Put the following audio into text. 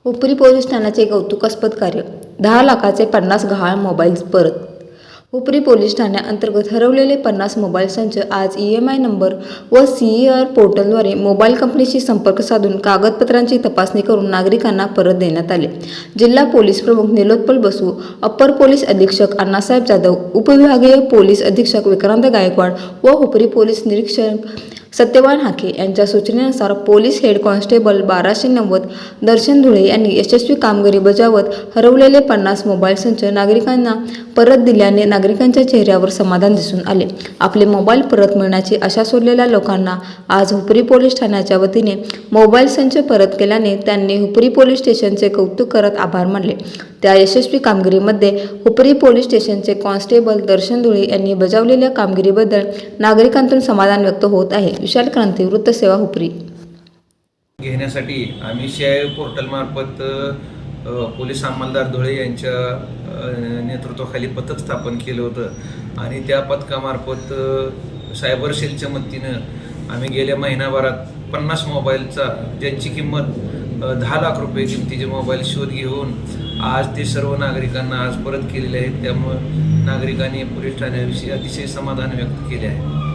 Hupari police ठाण्याचे कौतुकास्पद कार्य 10 लाखाचे 50 गहाळ मोबाईल परत. हुपरी पोलीस ठाण्याअंतर्गत हरवलेले 50 मोबाईल संच आज EMI नंबर व CER पोर्टलद्वारे मोबाईल कंपनीशी संपर्क साधून कागदपत्रांची तपासणी करून नागरिकांना परत देण्यात आले. जिल्हा पोलीस प्रमुख निलोत्पल बसू, अप्पर पोलीस अधीक्षक अण्णासाहेब जाधव, उपविभागीय पोलीस अधीक्षक विक्रांत गायकवाड व हुपरी पोलीस निरीक्षक सत्यवान हाके यांच्या सूचनेनुसार पोलीस हेड कॉन्स्टेबल 1290 दर्शन धुळे यांनी यशस्वी कामगिरी बजावत हरवलेले 50 मोबाईल संच नागरिकांना परत दिल्याने नागरिकांच्या चेहऱ्यावर समाधान दिसून आले. आपले मोबाईल परत मिळण्याची आशा सोडलेल्या लोकांना आज हुपरी पोलीस ठाण्याच्या वतीने मोबाईल संच परत केल्याने त्यांनी हुपरी पोलीस स्टेशनचे कौतुक करत आभार मानले. त्या यशस्वी कामगिरीमध्ये हुपरी पोलीस स्टेशनचे कॉन्स्टेबल दर्शन धुळे यांनी बजावलेल्या कामगिरीबद्दल नागरिकांतून समाधान व्यक्त होत आहे. विशाल क्रांती वृत्तसेवा हुपरी घेण्यासाठी आम्ही CIO पोर्टल मार्फत पोलीस अंमलदार धुळे यांच्या नेतृत्वाखाली पथक स्थापन केलं होतं आणि त्या पथकामार्फत सायबर सेलच्या मदतीनं आम्ही गेल्या महिनाभरात 50 मोबाईलचा ज्यांची किंमत 10 लाख रुपये किमतीचे मोबाईल शोध घेऊन आज ते सर्व नागरिकांना आज परत केलेले आहेत. त्यामुळे नागरिकांनी पोलीस ठाण्याविषयी अतिशय समाधान व्यक्त केले आहे.